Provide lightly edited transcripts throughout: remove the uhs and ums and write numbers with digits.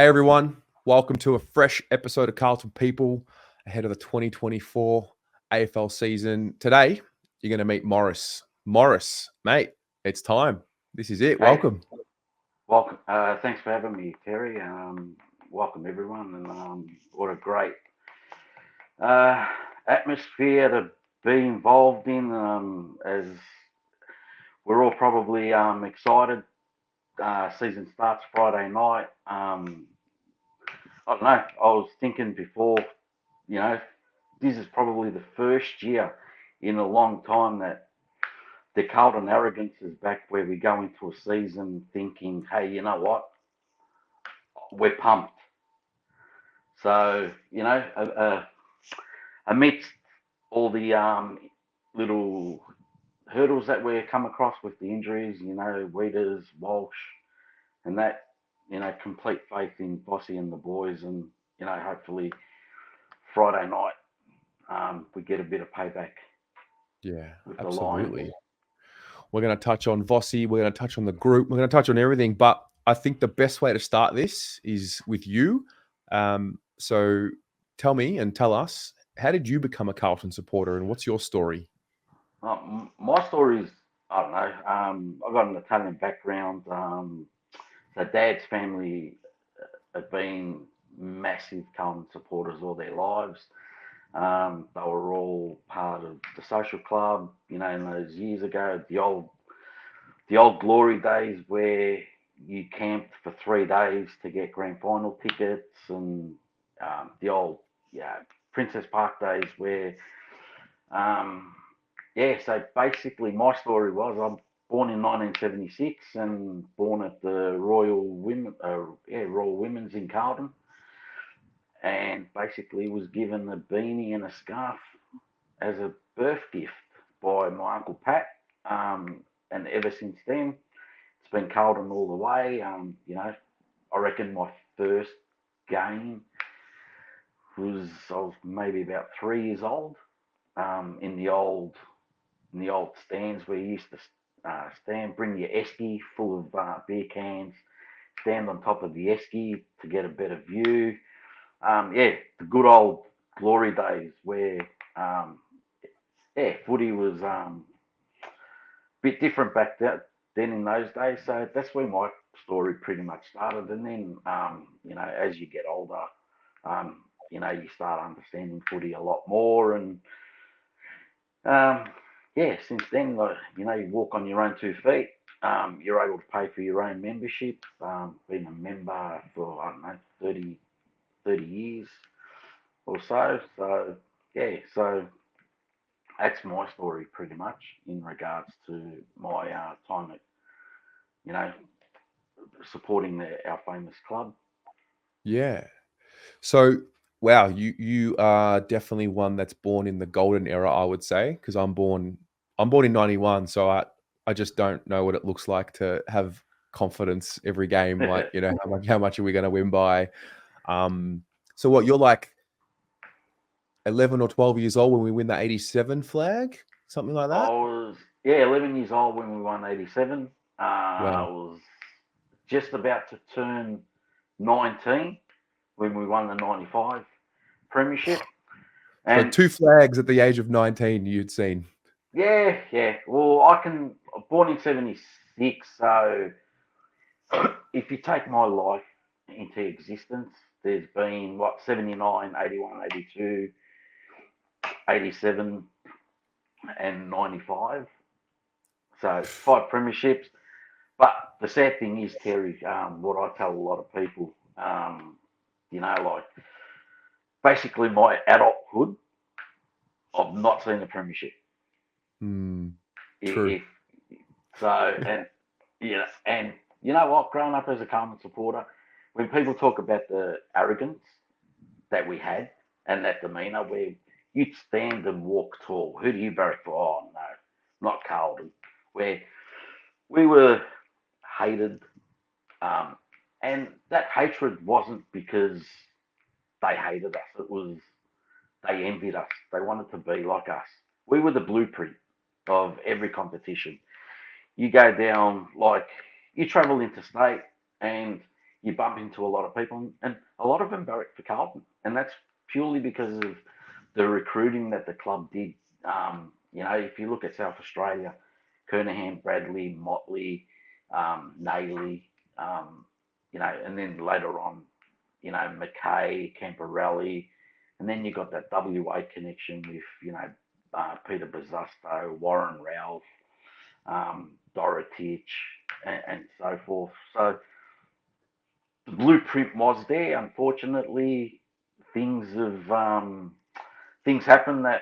Hey everyone, welcome to a fresh episode of Carlton People ahead of the 2024 AFL season. Today, you're going to meet Morris. Morris, mate, it's time. This is it. Hey, Welcome. welcome. Thanks for having me, Terry. Welcome everyone, and what a great uh, atmosphere to be involved in. As we're all probably excited. Season starts Friday night. I don't know. I was thinking before, you know, this is probably the first year in a long time that the Carlton arrogance is back, where we go into a season thinking, hey, you know what? We're pumped. So, amidst all the little hurdles that we come across with the injuries, Weeders, Walsh, and that, complete faith in Bossy and the boys, and, hopefully Friday night we get a bit of payback Yeah, with the Lions. absolutely. We're going to touch on Vossi. We're going to touch on the group. We're going to touch on everything. But I think the best way to start this is with you. So tell me and tell us, how did you become a Carlton supporter and what's your story? My story is, I don't know, I've got an Italian background. So Dad's family have been massive Carlton supporters all their lives. They were all part of the social club, in those years ago, the old glory days where you camped for 3 days to get grand final tickets, and the old Princess Park days where, so basically my story was I'm born in 1976 and born at the Royal Women's in Carlton, and basically was given a beanie and a scarf as a birth gift by my Uncle Pat. And ever since then, it's been Carlton all the way. I reckon my first game I was maybe about 3 years old, in the old stands where you used to stand, bring your esky full of beer cans, stand on top of the esky to get a better view. The good old glory days where, footy was bit different back then in those days. So that's where my story pretty much started. And then, as you get older, you start understanding footy a lot more. And um, since then, you walk on your own 2 feet. You're able to pay for your own membership. Been a member for, I don't know, 30 years or so. So, so that's my story pretty much in regards to my time at, you know, supporting our famous club. Yeah. So, wow, you are definitely one that's born in the golden era, I would say, because I'm born in 91, so I just don't know what it looks like to have confidence every game. Like, how much are we going to win by? So what, you're like 11 or 12 years old when we win the 87 flag, something like I that? was 11 years old when we won 87. I Wow. was just about to turn 19 when we won the 95 premiership. So And two flags at the age of 19 you'd seen. Well, I'm born in 76, so if you take my life into existence, there's been, 79, 81, 82, 87, and 95. So 5 premierships. But the sad thing is, Terry, what I tell a lot of people, like basically my adulthood, I've not seen a premiership. Hmm. True. If so, and you know what? Growing up as a Carlton supporter, when people talk about the arrogance that we had and that demeanour, where you'd stand and walk tall. Who do you barrack for? Oh no, not Carlton. Where we were hated, um, and that hatred wasn't because they hated us. It was they envied us. They wanted to be like us. We were the blueprint of every competition. You go down, like, you travel interstate and you bump into a lot of people, and a lot of them barrack for Carlton, and that's purely because of the recruiting that the club did. If you look at South Australia, Kernahan, Bradley, Motley, Naley, and then later on, Mackay, Camporelli, and then you got that WA connection with, Peter Bosusto, Warren Ralph, Dorotich, and so forth. So the blueprint was there. Unfortunately, things happen that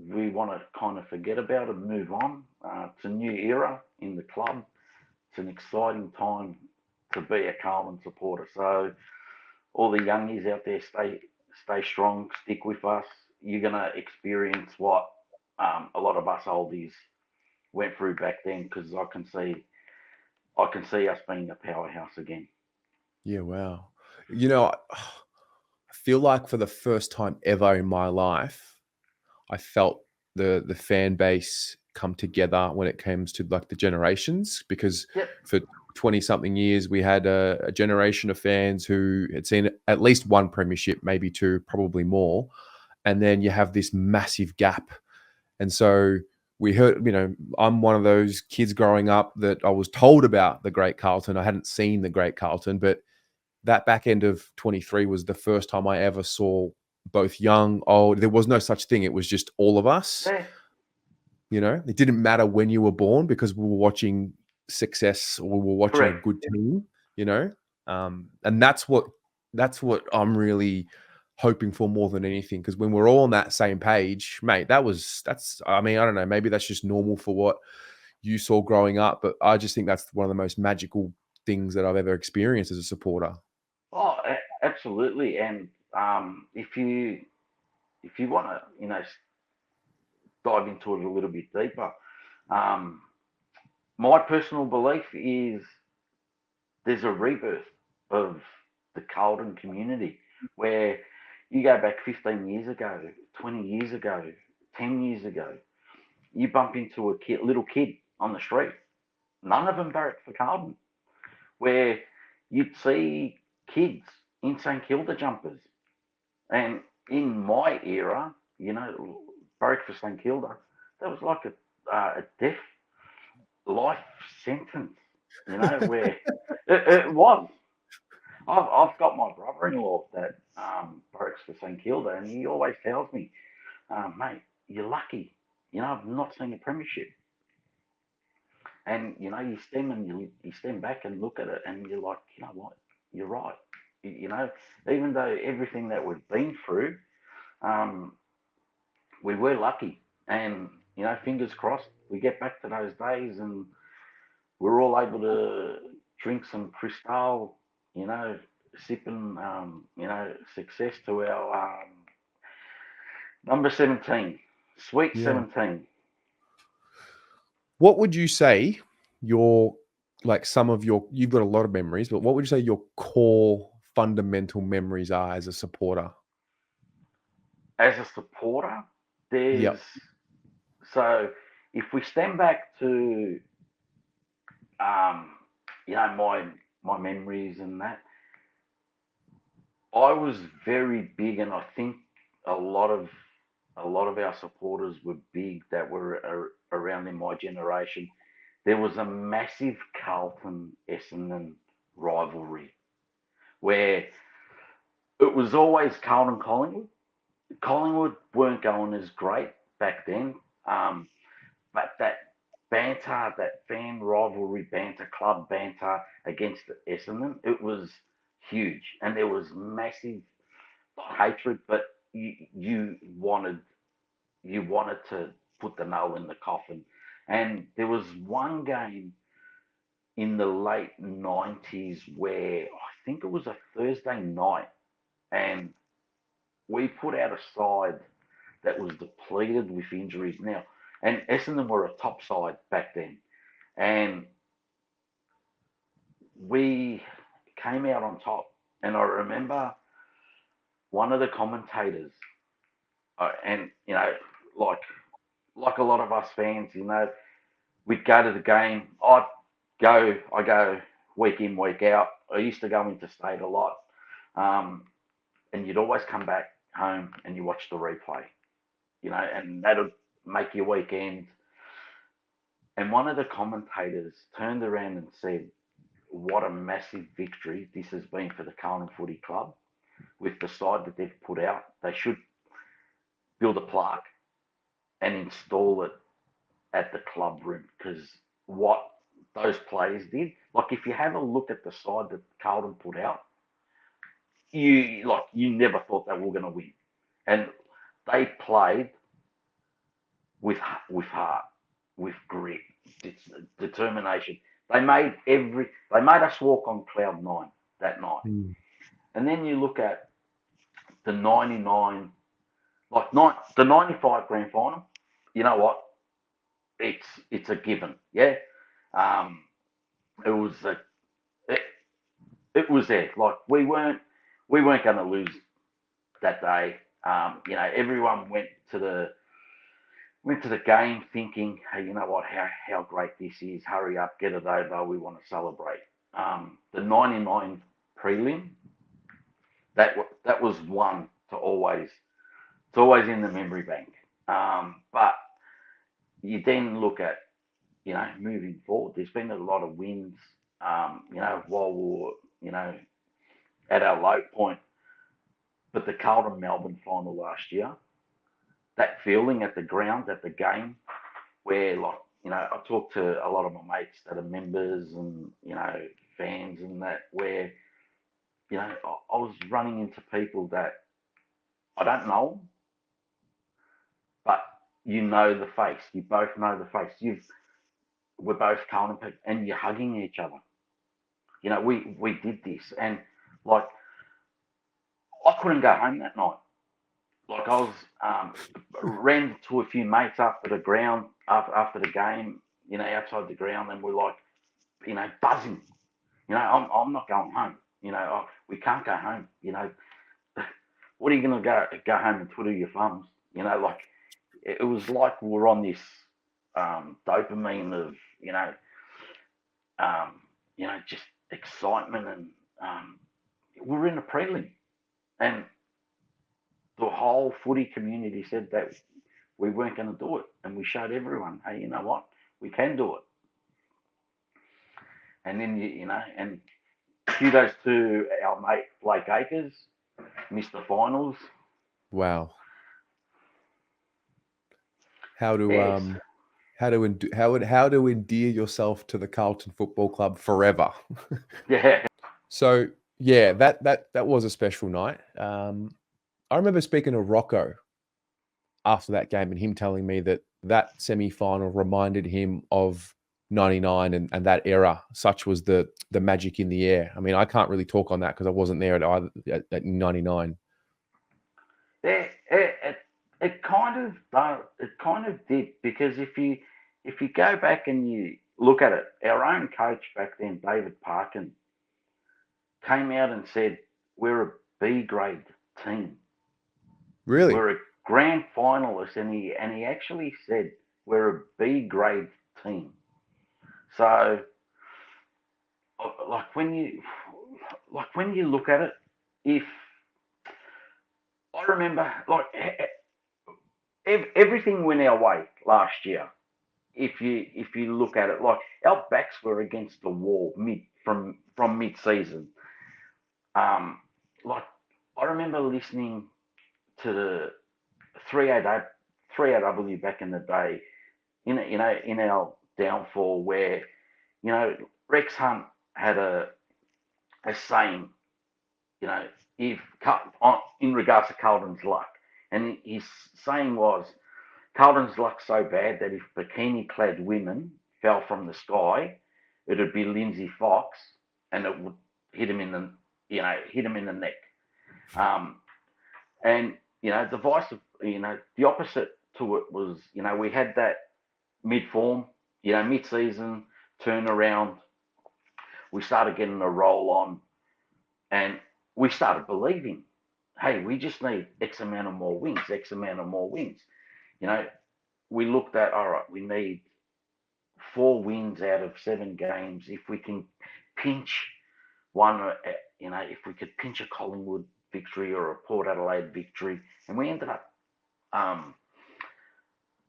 we want to kind of forget about and move on. It's a new era in the club. It's an exciting time to be a Carlton supporter. So all the youngies out there, stay strong, stick with us. You're gonna experience what a lot of us oldies went through back then, because I can see us being a powerhouse again. Yeah, wow. I feel like for the first time ever in my life, I felt the fan base come together when it comes to like the generations, because Yep. for 20 something years we had a generation of fans who had seen at least one premiership, maybe two, probably more, and then you have this massive gap. And so we heard, I'm one of those kids growing up that I was told about the great Carlton. I hadn't seen the great Carlton, but that back end of 23 was the first time I ever saw both young, old. There was no such thing. It was just all of us. Yeah. It didn't matter when you were born, because we were watching success, or we were watching a Correct. good team, and that's what I'm really hoping for more than anything. Because when we're all on that same page, mate, I mean, I don't know, maybe that's just normal for what you saw growing up, but I just think that's one of the most magical things that I've ever experienced as a supporter. Oh, absolutely. And if you want to, dive into it a little bit deeper, um, my personal belief is there's a rebirth of the Carlton community, where you go back 15 years ago, 20 years ago, 10 years ago, you bump into a little kid on the street. None of them barracked for Carlton, where you'd see kids in St Kilda jumpers. And in my era, barrack for St Kilda, that was like a death life sentence, where it was. I've got my brother-in-law that barracks for St Kilda, and he always tells me, mate, you're lucky. I've not seen a premiership. And you stand back and look at it, and you're like, you know what, you're right. Even though everything that we've been through, um, we were lucky, and fingers crossed, we get back to those days, and we're all able to drink some Cristal, sipping, success to our number 17, sweet Yeah. 17. What would you say you've got a lot of memories, but what would you say your core fundamental memories are as a supporter? As a supporter, there's Yep. so if we stand back to um, my memories and that, I was very big, and I think a lot of our supporters were big that were around in my generation. There was a massive Carlton Essendon rivalry, where it was always Carlton Collingwood. Collingwood weren't going as great back then, but that banter, that fan rivalry banter, club banter against Essendon, it was huge, and there was massive hatred. But you wanted to put the nail in the coffin. And there was one game in the late 90s where I think it was a Thursday night, and we put out a side that was depleted with injuries now. And Essendon were a top side back then. And we came out on top. And I remember one of the commentators, and, like a lot of us fans, we'd go to the game. I go week in, week out. I used to go into state a lot, and you'd always come back home and you watch the replay, and that'll make your weekend. And one of the commentators turned around and said, "What a massive victory this has been for the Carlton Footy Club with the side that they've put out. They should build a plaque and install it at the club room, because what those players did, like if you have a look at the side that Carlton put out, you never thought they were going to win, and they played with heart, with grit, determination. They made us walk on cloud nine that night. And then you look at the 99, the 95 grand final. You know what? It's a given. Yeah. It was it was there. Like we weren't going to lose that day. Everyone went to the game thinking, hey, you know what? How great this is! Hurry up, get it over. We want to celebrate. The 99 prelim, that was one to always. It's always in the memory bank. But you then look at, moving forward. There's been a lot of wins. While we were, at our low point. But the Carlton Melbourne final last year, that feeling at the ground, at the game, where I talk to a lot of my mates that are members and fans and that, where I was running into people that I don't know, but the face. You both know the face. We're both Carlton people, and you're hugging each other. We did this, and like I couldn't go home that night. Like I was ran to a few mates after the ground, after the game, outside the ground, and we're like, buzzing. I'm not going home. We can't go home. What are you going to go home and twiddle your thumbs? Like it was like we're on this dopamine of just excitement, and we're in a prelim, and the whole footy community said that we weren't going to do it, and we showed everyone, hey, you know what, we can do it. And then and kudos to our mate Blake Acres, missed the finals. Wow. How to endear yourself to the Carlton Football Club forever. Yeah. So yeah, that was a special night. I remember speaking to Rocco after that game and him telling me that semi-final reminded him of 99 and that era. Such was the magic in the air. I mean, I can't really talk on that because I wasn't there at 99. Yeah, it kind of did, because if you go back and you look at it, our own coach back then, David Parkin, came out and said we're a B grade team. Really? We're a grand finalist, and he actually said we're a B grade team. So, when you look at it, if I remember, everything went our way last year. If you look at it, like our backs were against the wall from mid season. Like I remember listening to the 3AW back in the day, in our downfall, where Rex Hunt had a saying, if in regards to Carlton's luck, and his saying was, Carlton's luck's so bad that if bikini-clad women fell from the sky, it would be Lindsay Fox, and it would hit him in the neck. And the vice of the opposite to it was, we had that mid-form, mid-season turnaround. We started getting a roll on, and we started believing, hey, we just need X amount of more wins. We looked at, all right, we need 4 wins out of 7 games. If we can pinch won, if we could pinch a Collingwood victory or a Port Adelaide victory, and we ended up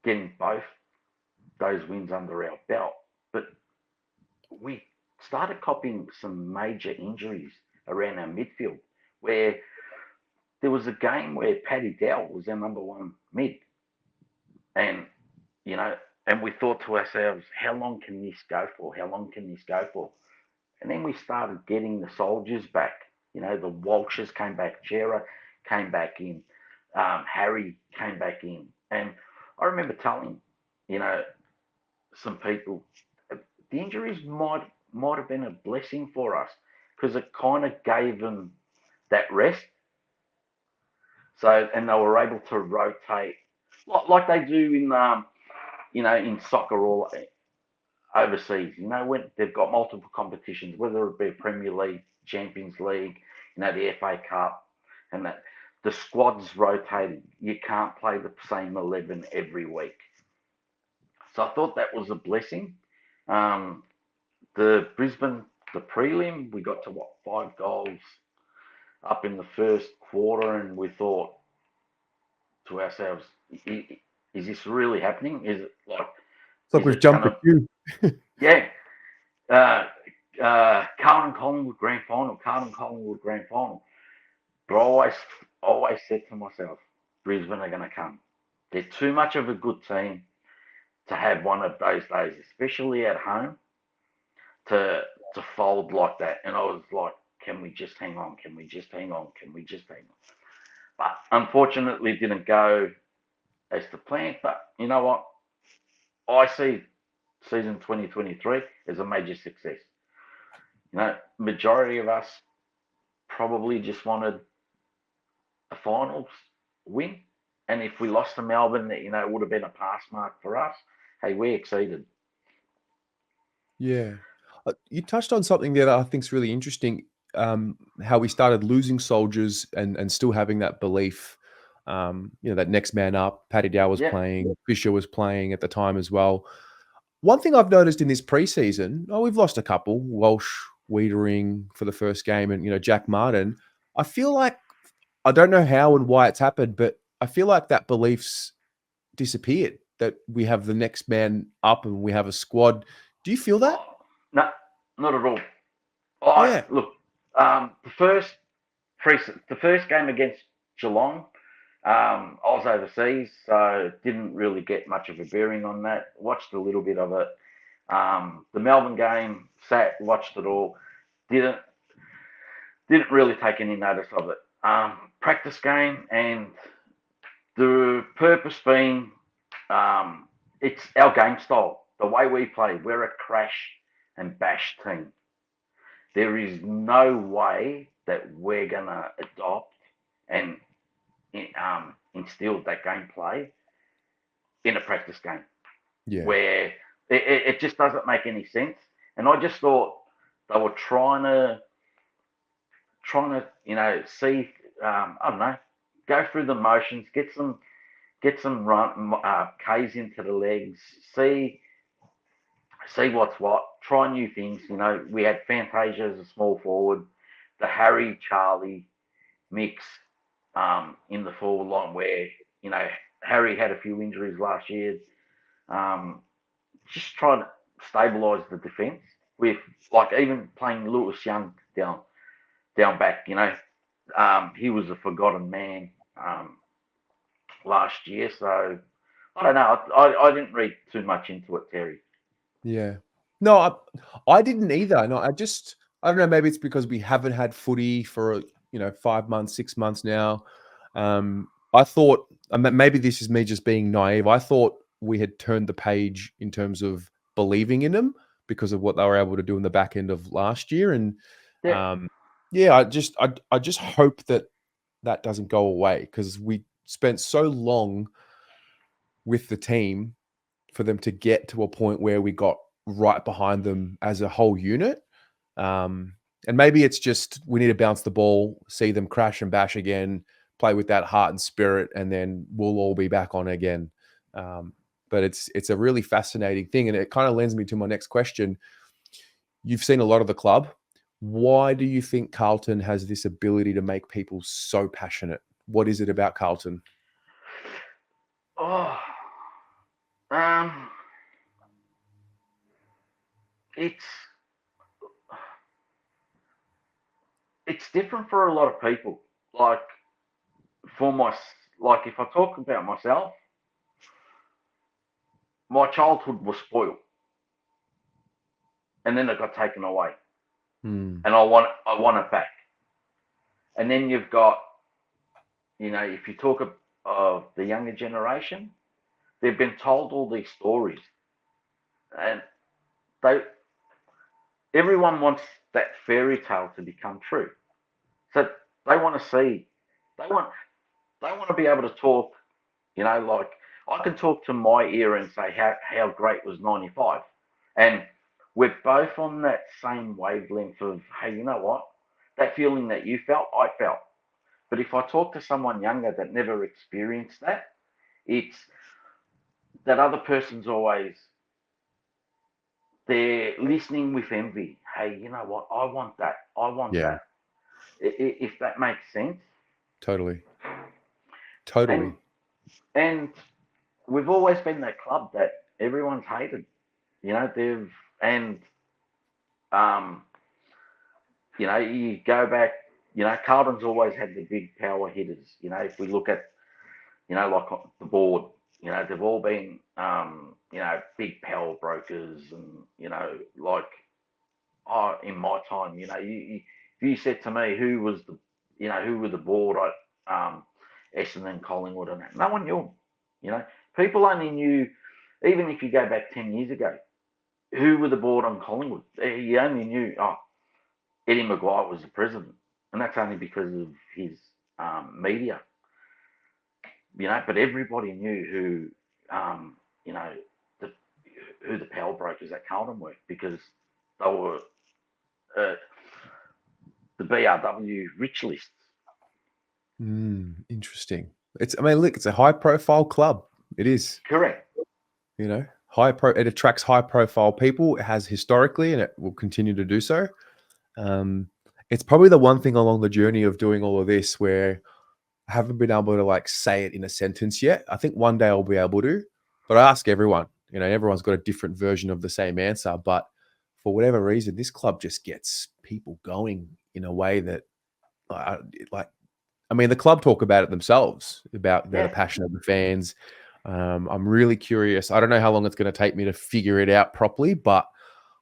getting both those wins under our belt. But we started copying some major injuries around our midfield, where there was a game where Paddy Dow was our number one mid, and and we thought to ourselves, how long can this go for? How long can this go for? And then we started getting the soldiers back. The Walshers came back, Chera came back in, Harry came back in, and I remember telling, some people, the injuries might have been a blessing for us because it kind of gave them that rest. So, and they were able to rotate like they do in soccer or overseas. When they've got multiple competitions, whether it be Premier League, Champions League, the FA Cup, and that the squad's rotating. You can't play the same 11 every week. So I thought that was a blessing. The prelim, we got to 5 goals up in the first quarter, and we thought to ourselves, is this really happening? Is it like? It's like we've jumped the queue. Yeah. Carlton Collingwood grand final. But I always said to myself, Brisbane are going to come. They're too much of a good team to have one of those days, especially at home, to fold like that. And I was like, can we just hang on? Can we just hang on? Can we just hang on? But unfortunately, it didn't go as the plan. But you know what? I see season 2023 as a major success. Majority of us probably just wanted a finals win. And if we lost to Melbourne, it would have been a pass mark for us. Hey, we exceeded. Yeah. You touched on something there that I think is really interesting, how we started losing soldiers and still having that belief, that next man up. Paddy Dow was playing, Fisher was playing at the time as well. One thing I've noticed in this preseason, we've lost a couple, Walsh, Wiedering for the first game, and, Jack Martin. I feel like, I don't know how and why it's happened, but I feel like that belief's disappeared, that we have the next man up and we have a squad. Do you feel that? No, not at all. Look, the first game against Geelong, I was overseas, so didn't really get much of a bearing on that. Watched a little bit of it. The Melbourne game, watched it all. Didn't really take any notice of it. Practice game, and the purpose being, it's our game style, the way we play. We're a crash and bash team. There is no way that we're gonna adopt and instill that gameplay in a practice game, where it just doesn't make any sense. And I just thought they were trying to see, I don't know, go through the motions, get some run K's into the legs, see what's what, try new things. We had Fantasia as a small forward, the Harry Charlie mix in the forward line, where Harry had a few injuries last year. Just trying to stabilise the defence with, like, even playing Lewis Young down back. He was a forgotten man last year, so I don't know. I didn't read too much into it, Terry. Yeah. No, I didn't either. No, I don't know, maybe it's because we haven't had footy for, 5 months, 6 months now. I thought, maybe this is me just being naive. I thought we had turned the page in terms of believing in them because of what they were able to do in the back end of last year. And I just hope that doesn't go away, because we spent so long with the team for them to get to a point where we got right behind them as a whole unit. And maybe it's just we need to bounce the ball, see them crash and bash again, play with that heart and spirit, and then we'll all be back on again. But it's a really fascinating thing, and it kind of lends me to my next question. You've seen a lot of the club. Why do you think Carlton has this ability to make people so passionate? What is it about Carlton? Oh, um, it's different for a lot of people. Like for my, like if I talk about myself, my childhood was spoiled, and then it got taken away, and I want it back. And then you've got, if you talk of the younger generation, they've been told all these stories, and they everyone wants that fairy tale to become true. So they want to see, they want to be able to talk, like I can talk to my era and say how great was 95. And we're both on that same wavelength of, hey, you know what? That feeling that you felt, I felt. But if I talk to someone younger that never experienced that, it's that other person's always, they're listening with envy. Hey, you know what? I want that. I want that. If that makes sense. Totally. And we've always been that club that everyone's hated. They've, and you go back. Carlton's always had the big power hitters. If we look at, like the board, they've all been, big power brokers, and like, in my time, if you said to me who was who were the board at Essendon, Collingwood, and that, no one knew them. People only knew, even if you go back 10 years ago, who were the board on Collingwood. You only knew, Eddie Maguire was the president, and that's only because of his media. But everybody knew who the power brokers at Carlton were, because they were the BRW rich lists. Interesting. Look, it's a high-profile club. It is. Correct. It attracts high-profile people. It has historically, and it will continue to do so. It's probably the one thing along the journey of doing all of this where I haven't been able to say it in a sentence yet. I think one day I'll be able to, but I ask everyone. Everyone's got a different version of the same answer, but for whatever reason, this club just gets people going in a way that, the club talk about it themselves, about the passion of the fans. I'm really curious. I don't know how long it's going to take me to figure it out properly, but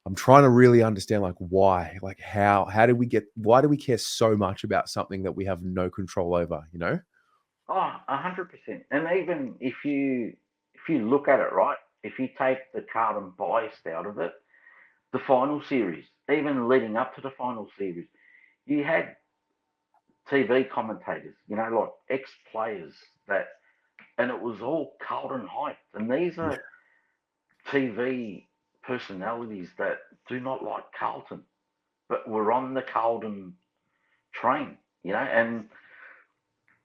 I'm trying to really understand why, why do we care so much about something that we have no control over, Oh, 100%. And even if you look at it, right, if you take the Carlton bias out of it, the final series, even leading up to the final series, you had TV commentators, like ex-players and it was all Carlton hype. And these are TV personalities that do not like Carlton, but were on the Carlton train, and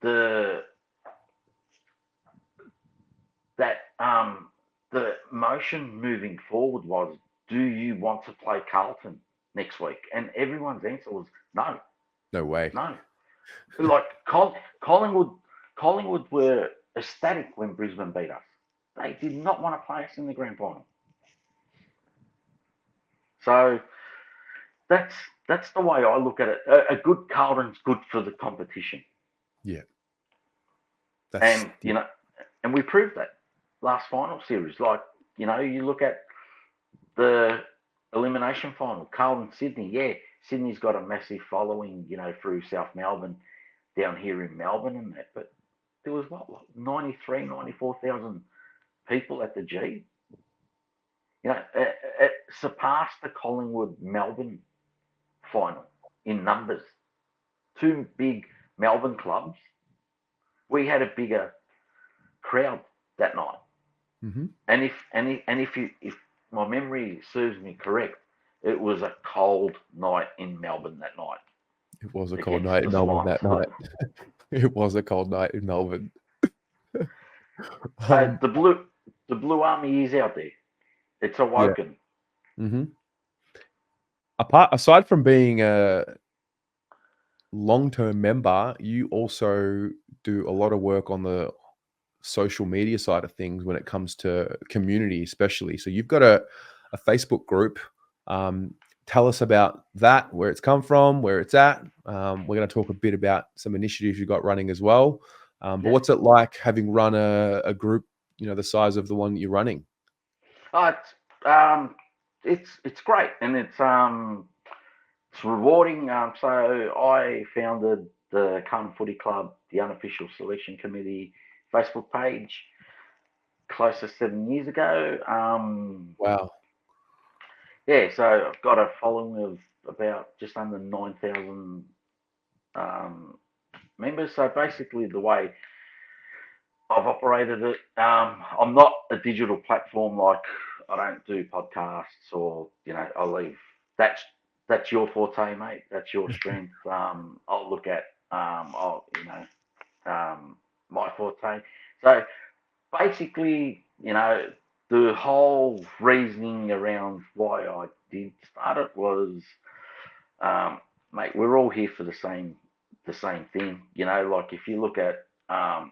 the motion moving forward was, do you want to play Carlton next week? And everyone's answer was no. No way. No. Like Collingwood were ecstatic when Brisbane beat us. They did not want to play us in the grand final. So that's the way I look at it. A good Carlton's good for the competition. Yeah. And we proved that last final series. You look at the elimination final, Carlton Sydney. Yeah, Sydney's got a massive following, through South Melbourne, down here in Melbourne and that. But there was 94,000 people at the G. It surpassed the Collingwood Melbourne final in numbers. Two big Melbourne clubs. We had a bigger crowd that night. Mm-hmm. And if my memory serves me correct, it was a cold night in Melbourne that night. It was a cold night in Melbourne that night. It was a cold night in Melbourne. The Blue Army is out there. It's awoken. Yeah. Mm-hmm. aside from being a long-term member, you also do a lot of work on the social media side of things when it comes to community, especially. So you've got a Facebook group. Um, Tell us about that, where it's come from, where it's at. We're going to talk a bit about some initiatives you've got running as well. But Yeah. what's it like having run a group, the size of the one that you're running? Oh, it's great, and it's rewarding. So I founded the Carlton Footy Club, the Unofficial Selection Committee Facebook page, close to 7 years ago. Wow. Yeah, so I've got a following of about just under 9,000 um, members. So basically, the way I've operated it, I'm not a digital platform like I don't do podcasts or I'll leave. That's your forte, mate. That's your strength. I'll look at my forte. So basically, the whole reasoning around why I did start it was, mate, we're all here for the same thing. Like if you look at, I'm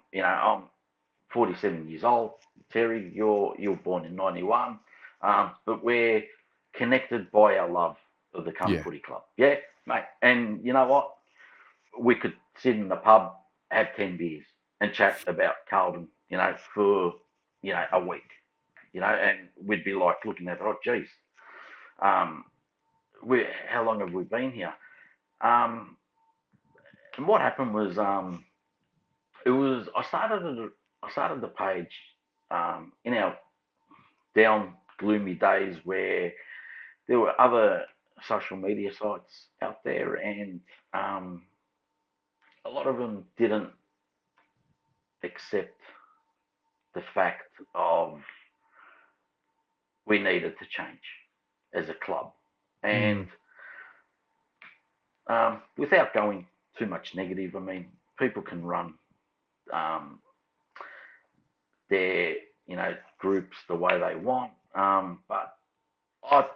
47 years old. Terry, you're born in 91, but we're connected by our love of the Carlton Yeah. Footy Club. Yeah, mate. And you know what? We could sit in the pub, have 10 beers, and chat about Carlton, for a week, and we'd be like looking at, oh, geez, um, how long have we been here? And what happened was, it was I started the page in our down gloomy days where there were other social media sites out there, and um, a lot of them didn't accept the fact of we needed to change as a club. And Mm. without going too much negative, I mean, people can run um, their groups the way they want, but I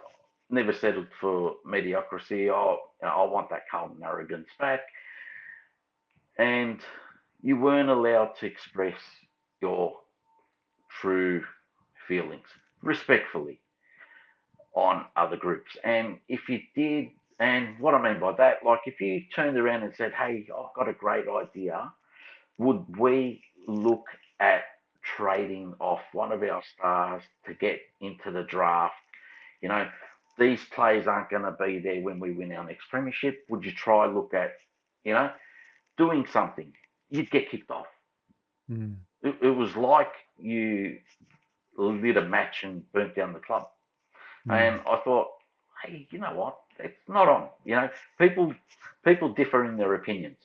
never settled for mediocrity. I want that Carlton arrogance back, and you weren't allowed to express your true feelings respectfully on other groups. And if you did, and what I mean by that, like if you turned around and said, "Hey, I've got a great idea," would we look at trading off one of our stars to get into the draft? You know, these players aren't going to be there when we win our next premiership. Would you try look at, you know, doing something? You'd get kicked off. Mm. It was like you lit a match and burnt down the club. Mm. And I thought, hey, you know what? It's not on. People differ in their opinions.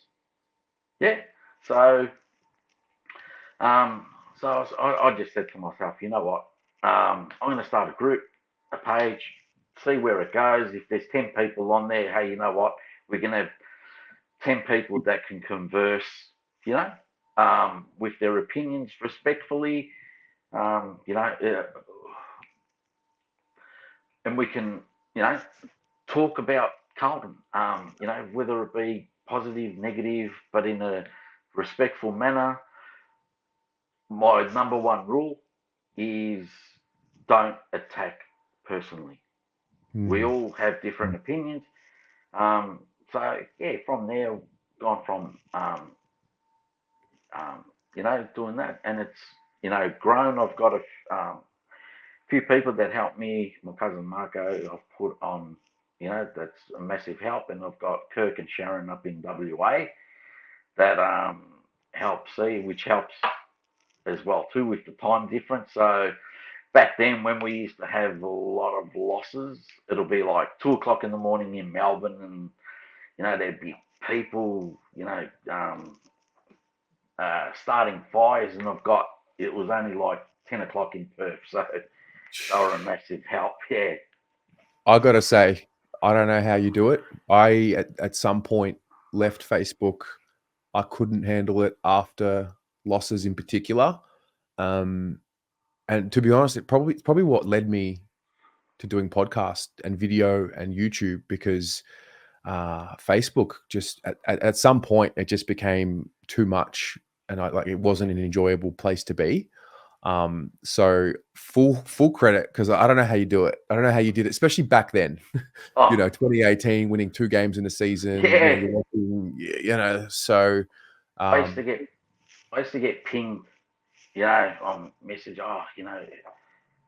Yeah. So Um, so I just said to myself, you know what? I'm going to start a group, a page, see where it goes. If there's 10 people on there, hey, you know what? We're going to have 10 people that can converse, with their opinions respectfully, and we can, talk about Carlton, whether it be positive, negative, but in a respectful manner. My number one rule is don't attack personally. We Mm. all have different opinions. Um, so yeah, from there, gone from doing that, and it's grown. I've got a few people that help me. My cousin Marco, I've put on. That's a massive help, and I've got Kirk and Sharon up in WA that help see, which helps as well too with the time difference. So back then when we used to have a lot of losses, it'll be like 2 o'clock in the morning in Melbourne, and there'd be people, starting fires, and it was only like 10 o'clock in Perth, so they were a massive help. Yeah, I gotta say, I don't know how you do it. I at some point left Facebook. I couldn't handle it after losses in particular. Um, and to be honest, it's probably what led me to doing podcast and video and YouTube because Facebook just at some point it just became too much, and it wasn't an enjoyable place to be. So full credit, because I don't know how you do it. I don't know how you did it, especially back then. Oh, 2018, winning 2 games in a season. yeah. You're watching, so I used to um, get pinged, on message. Oh,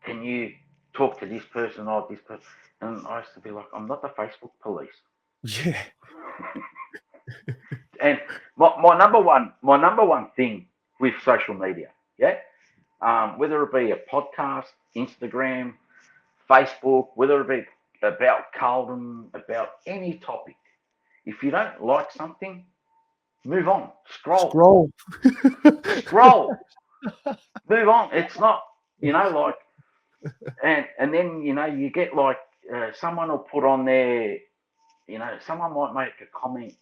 can you talk to this person or this person? And I used to be like, I'm not the Facebook police. yeah, And my number one thing with social media, yeah, whether it be a podcast, Instagram, Facebook, whether it be about Carlton, about any topic, if you don't like something, move on, scroll, scroll. scroll, move on. It's not, like, and then you get like someone will put on there, someone might make a comment.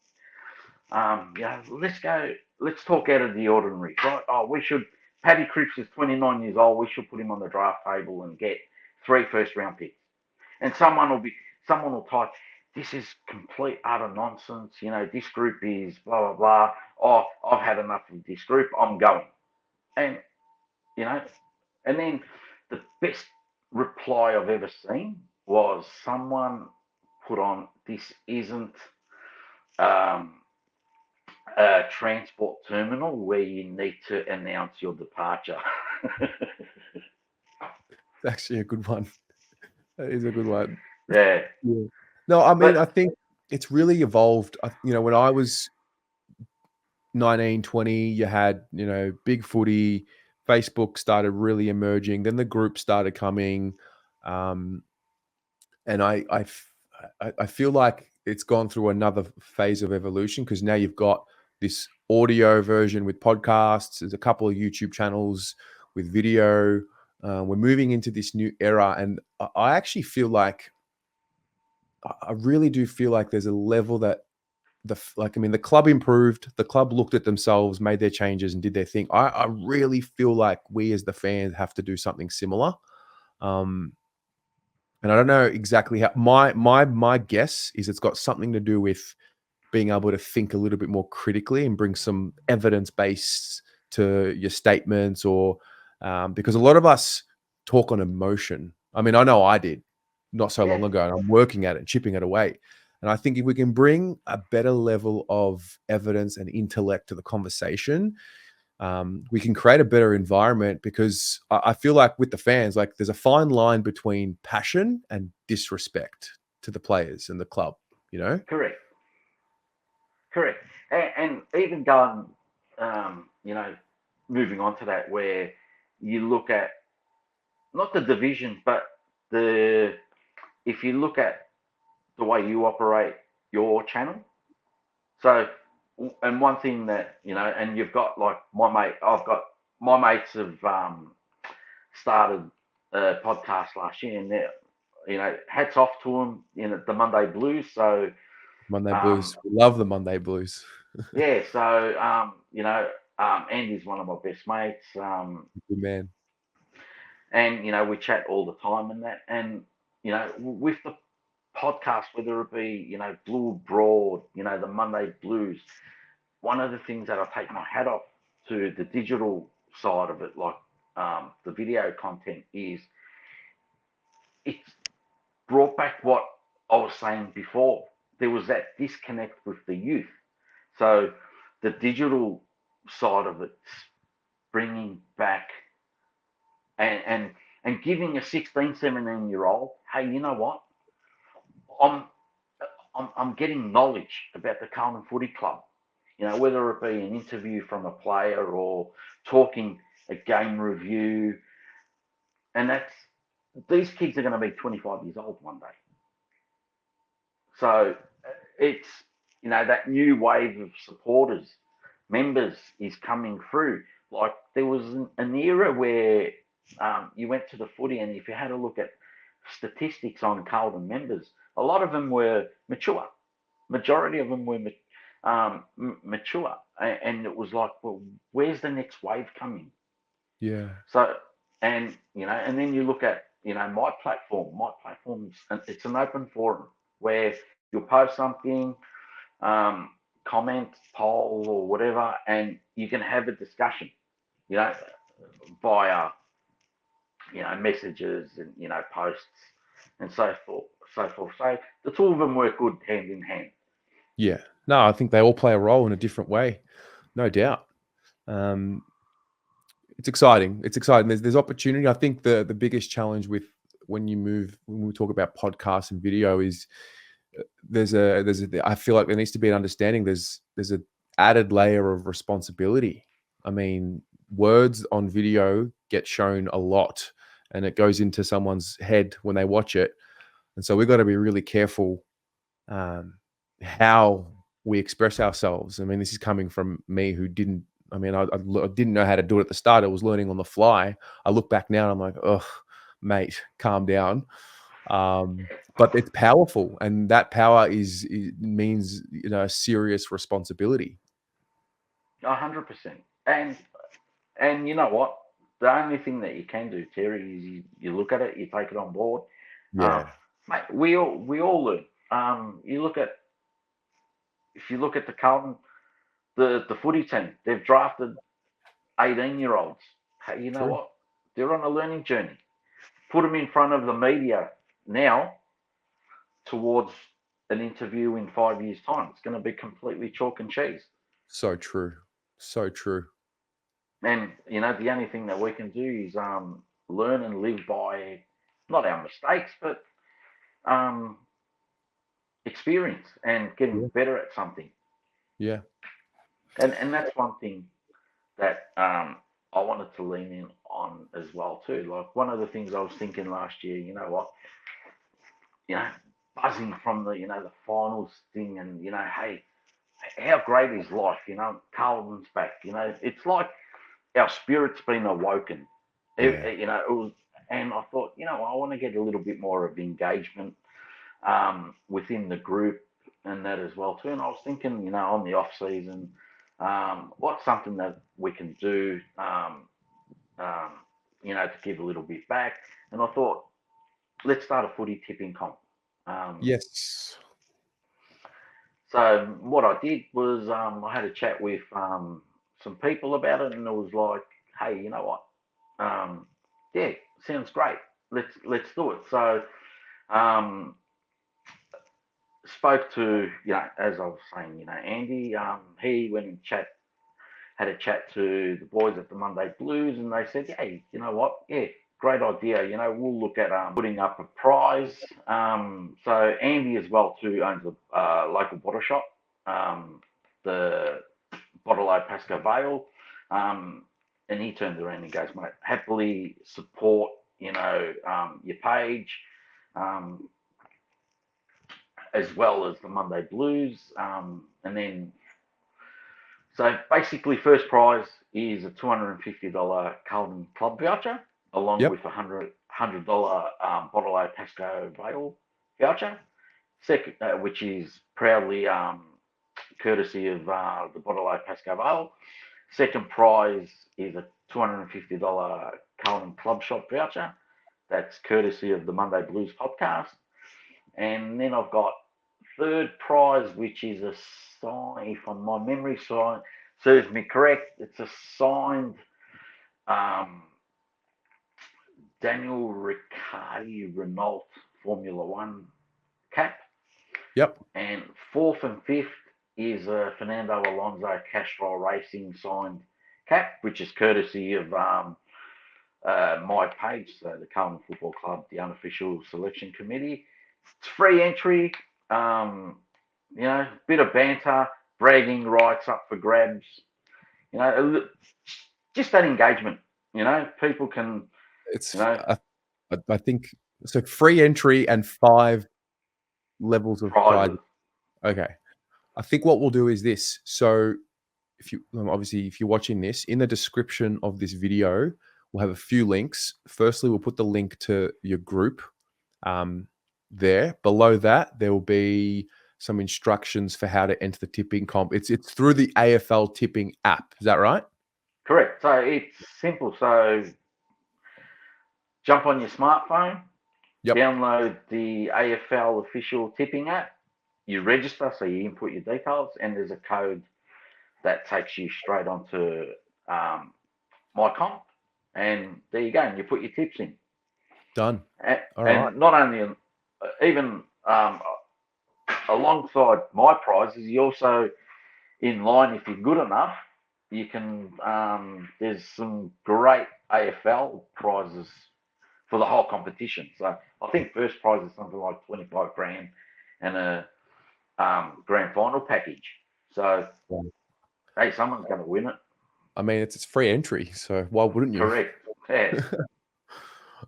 Let's talk out of the ordinary, right? Oh, we should. Paddy Cripps is 29 years old. We should put him on the draft table and get 3 first-round picks. And someone will type, this is complete utter nonsense. This group is blah blah blah. Oh, I've had enough of this group. I'm going. And you know, and then the best reply I've ever seen was someone put on, this isn't um, a transport terminal where you need to announce your departure. It's actually a good one. That is a good one. Yeah, Yeah. No, I mean, but I think it's really evolved. When I was 19, 20, you had, big footy, Facebook started really emerging, then the group started coming. Um, and I feel like it's gone through another phase of evolution, because now you've got this audio version with podcasts. There's a couple of YouTube channels with video. We're moving into this new era, and I actually feel like I really do feel like there's a level that the club improved. The club looked at themselves, made their changes, and did their thing. I really feel like we as the fans have to do something similar. Um, and I don't know exactly how. My guess is it's got something to do with being able to think a little bit more critically and bring some evidence base to your statements, or because a lot of us talk on emotion. I mean, I know I did not so yeah, long ago, and I'm working at it, chipping it away. And I think if we can bring a better level of evidence and intellect to the conversation, we can create a better environment, because I feel like with the fans, like there's a fine line between passion and disrespect to the players and the club, you know? correct, correct. And even going, moving on to that, where you look at not the division, but the if you look at the way you operate your channel. So, and one thing that and you've got like I've got my mates have started a podcast last year, and they're, hats off to them. The Monday Blues. So, Monday um, Blues. We love the Monday Blues. yeah. So, Andy's one of my best mates. Good man. And we chat all the time and that, and with the podcast, whether it be Blue Broad, the Monday Blues. One of the things that I take my hat off to the digital side of it, like the video content, is it's brought back what I was saying before. There was that disconnect with the youth. So the digital side of it, bringing back and giving a 16, 17-year old, hey, you know what? I'm I'm getting knowledge about the Carlton Footy Club. Whether it be an interview from a player or talking a game review, and these kids are going to be 25 years old one day. So it's that new wave of supporters, members is coming through. Like there was an era where you went to the footy, and if you had a look at statistics on Carlton members, a lot of them were mature. Majority of them were mature, and it was like, well, where's the next wave coming? Yeah. So, and and then you look at my platform. My platform's it's an open forum where you'll post something, um, comment, poll, or whatever, and you can have a discussion. You know, via messages and posts and so forth, so forth. So the two of them work good hand in hand. Yeah. No, I think they all play a role in a different way, no doubt. It's exciting. It's exciting. There's opportunity. I think the biggest challenge with when we talk about podcasts and video is I feel like there needs to be an understanding. There's a added layer of responsibility. I mean, words on video get shown a lot, and it goes into someone's head when they watch it. And so we've got to be really careful how we express ourselves. I mean, this is coming from me who didn't. I mean, I didn't know how to do it at the start. I was learning on the fly. I look back now and I'm like, oh, mate, calm down. But it's powerful, and that power means a serious responsibility. 100%. And you know what? The only thing that you can do, Terry, is you look at it, you take it on board. Yeah, Mate, we all learn. If you look at the Carlton, the footy team, they've drafted 18-year-olds. Hey, you know true. what? They're on a learning journey. Put them in front of the media now towards an interview in 5 years' time. It's going to be completely chalk and cheese. So true. So true. And the only thing that we can do is learn and live by not our mistakes, but experience and getting Yeah. better at something. Yeah. And that's one thing that I wanted to lean in on as well too. Like one of the things I was thinking last year, you know what, you know, buzzing from the finals thing, and hey, how great is life? Carlton's back. It's like our spirit's been awoken. Yeah. It was, and I thought, I want to get a little bit more of engagement within the group and that as well too. And I was thinking, on the off season, what's something that we can do, to give a little bit back. And I thought, let's start a footy tipping comp. Yes. So what I did was I had a chat with some people about it, and it was like, hey, you know what? Yeah, sounds great. Let's do it. So spoke to as I was saying, Andy. He went and had a chat to the boys at the Monday Blues, and they said, hey, you know what? Yeah, great idea. We'll look at putting up a prize. So Andy as well too owns a local bottle shop, the Bottle-O Pascoe Vale, and he turns around and goes, mate, happily support your page, as well as the Monday Blues, and then. So basically, first prize is a $250 Carlton Club voucher, along Yep. with a $100 Bottle-O Pascoe Vale voucher. Second, which is proudly courtesy of the Bottle-O Pascoe Vale. Second prize is a $250 Carlton Club Shop voucher. That's courtesy of the Monday Blues podcast. And then I've got third prize, which is a sign, if my memory serves me correct, it's a signed Daniel Ricciardo Renault Formula One cap. Yep. And fourth and fifth is a Fernando Alonso Castrol Racing signed cap, which is courtesy of my page, so the Carlton Football Club, the Unofficial Selection Committee. It's free entry. Bit of banter, bragging rights up for grabs. Just that engagement. People can. It's I think so. Free entry and 5 levels of prize. Prizes. Okay. I think what we'll do is this. So if you're watching this, in the description of this video, we'll have a few links. Firstly, we'll put the link to your group there. Below that, there will be some instructions for how to enter the tipping comp. It's through the AFL Tipping app. Is that right? Correct. So it's simple. So jump on your smartphone, Yep. download the AFL Official Tipping app. You register, so you input your details, and there's a code that takes you straight onto my comp, and there you go, and you put your tips in. Done. And, All right. not only, even alongside my prizes, you also, in line, if you're good enough, you can, there's some great AFL prizes for the whole competition. So I think first prize is something like 25 grand and a grand final package. So, hey, someone's going to win it. I mean, it's free entry, so why wouldn't you? Correct. Yeah.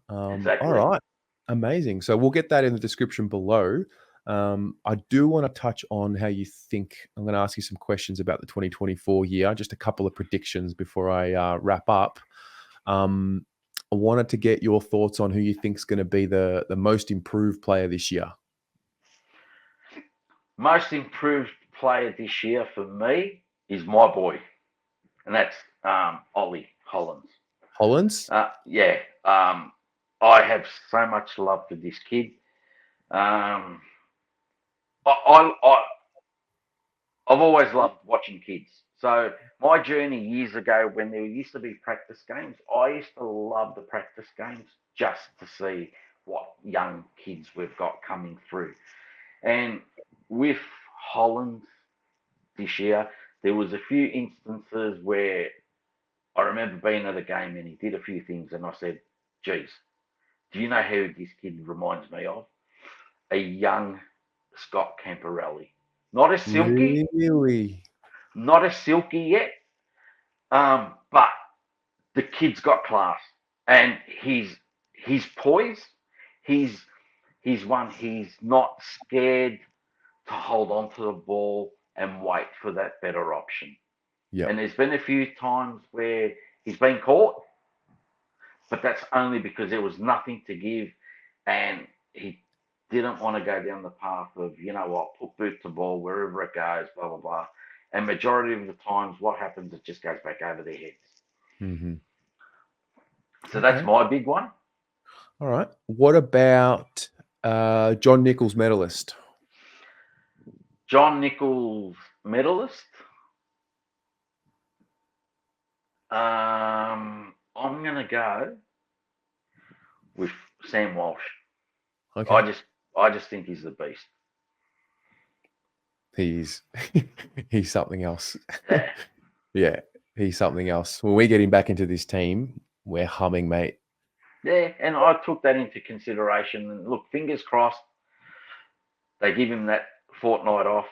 Exactly. All right. Amazing. So we'll get that in the description below. I do want to touch on how you think. I'm going to ask you some questions about the 2024 year, just a couple of predictions before I wrap up. I wanted to get your thoughts on who you think is going to be the most improved player this year. Most improved player this year for me is my boy, and that's Ollie Hollands. Hollands? Yeah. I have so much love for this kid. I've always loved watching kids. So my journey years ago, when there used to be practice games, I used to love the practice games just to see what young kids we've got coming through. And with Holland this year, there was a few instances where I remember being at a game and he did a few things, and I said, "Geez, do you know who this kid reminds me of? A young Scott Camperelli. Not as silky, Really? not as silky yet, but the kid's got class, and he's poised. He's he's not scared to hold on to the ball and wait for that better option. Yeah. And there's been a few times where he's been caught, but that's only because there was nothing to give, and he didn't want to go down the path of, you know what, put boot to ball wherever it goes, blah blah blah. And majority of the times, what happens, it just goes back over their heads. Mm-hmm. So that's my big one. All right. What about John Nichols medalist? John Nichols medalist. I'm gonna go with Sam Walsh. Okay. I just think he's the beast. He's something else. Yeah. Yeah, he's something else. When we get him back into this team, we're humming, mate. Yeah, and I took that into consideration. And look, fingers crossed, they give him that fortnight off.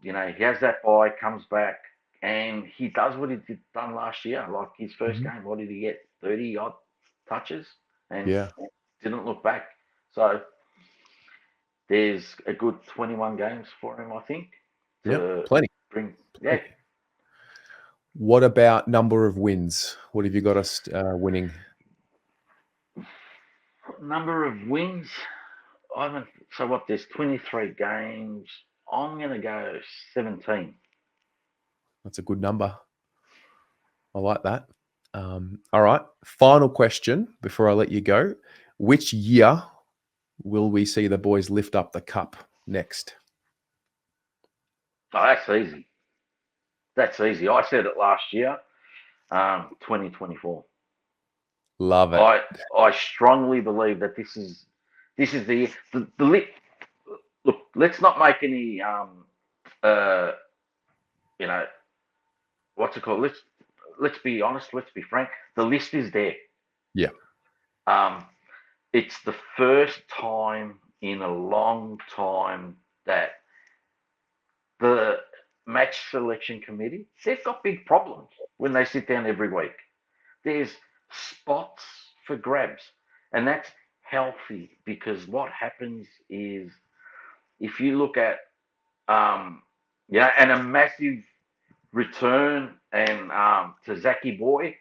You know, he has that bye, comes back, and he does what he done last year. Like his 1st game, what did he get? 30 odd touches, and didn't look back. So there's a good 21 games for him, I think. Yeah, plenty. Yeah. What about number of wins? What have you got us winning? Number of wins. I haven't. So what? There's 23 games. I'm gonna go 17. That's a good number. I like that. All right. Final question before I let you go. Which year will we see the boys lift up the cup next? Oh, that's easy. That's easy. I said it last year. 2024. Love it. I strongly believe that this is the look. Let's not make any you know, what's it called? Let's be honest. Let's be frank. The list is there. Yeah. It's the first time in a long time that the match selection committee, they've got big problems when they sit down every week. There's spots for grabs, and that's healthy, because what happens is, if you look at and a massive return and to Zachy Boy,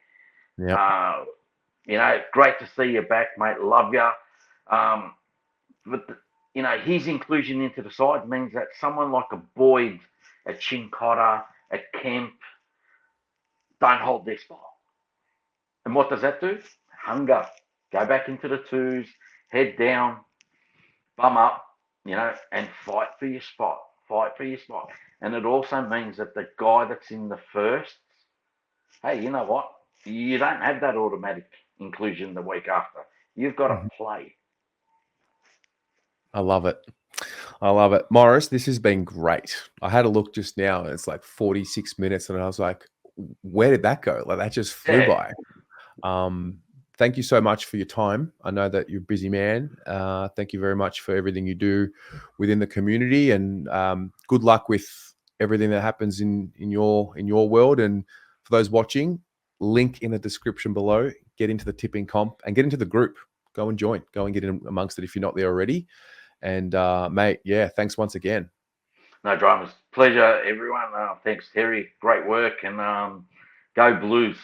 great to see you back, mate. Love you. But his inclusion into the side means that someone like a Boyd, a Chincotta, a Kemp don't hold their spot. And what does that do? Hunger. go back into the twos, head down, bum up, and fight for your spot. Fight for your spot. And it also means that the guy that's in the first, hey, you know what? You don't have that automatic inclusion the week after. You've got to play. I love it. I love it. Morris, this has been great. I had a look just now and it's like 46 minutes and I was like, where did that go? Like that just flew by. Thank you so much for your time. I know that you're a busy man. Thank you very much for everything you do within the community, and good luck with everything that happens in your world. And for those watching, link in the description below. Get into the tipping comp and get into the group. Go and join. Go and get in amongst it if you're not there already. And mate, yeah, thanks once again. No dramas. Pleasure, everyone. Thanks, Terry. Great work, and go Blues.